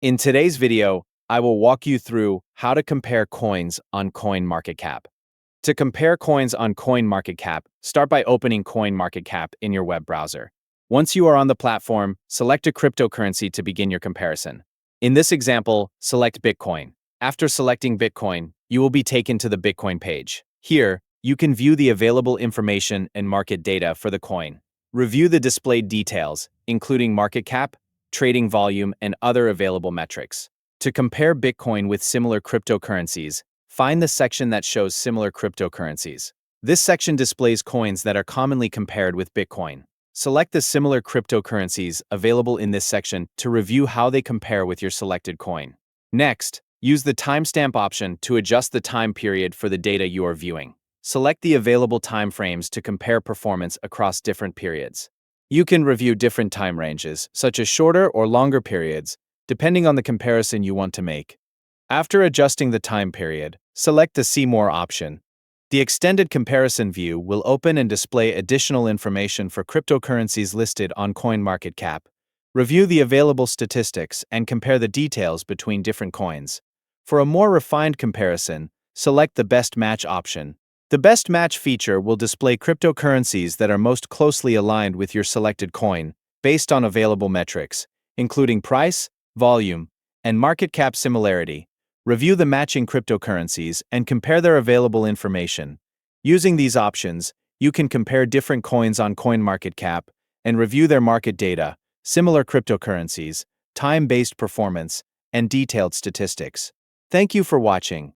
In today's video, I will walk you through how to compare coins on CoinMarketCap. To compare coins on CoinMarketCap, start by opening CoinMarketCap in your web browser. Once you are on the platform, select a cryptocurrency to begin your comparison. In this example, select Bitcoin. After selecting Bitcoin, you will be taken to the Bitcoin page. Here, you can view the available information and market data for the coin. Review the displayed details, including market cap, trading volume, and other available metrics. To compare Bitcoin with similar cryptocurrencies, find the section that shows similar cryptocurrencies. This section displays coins that are commonly compared with Bitcoin. Select the similar cryptocurrencies available in this section to review how they compare with your selected coin. Next, use the timestamp option to adjust the time period for the data you are viewing. Select the available timeframes to compare performance across different periods. You can review different time ranges, such as shorter or longer periods, depending on the comparison you want to make. After adjusting the time period, select the See More option. The extended comparison view will open and display additional information for cryptocurrencies listed on CoinMarketCap. Review the available statistics and compare the details between different coins. For a more refined comparison, select the Best Match option. The Best Match feature will display cryptocurrencies that are most closely aligned with your selected coin, based on available metrics, including price, volume, and market cap similarity. Review the matching cryptocurrencies and compare their available information. Using these options, you can compare different coins on CoinMarketCap and review their market data, similar cryptocurrencies, time-based performance, and detailed statistics. Thank you for watching.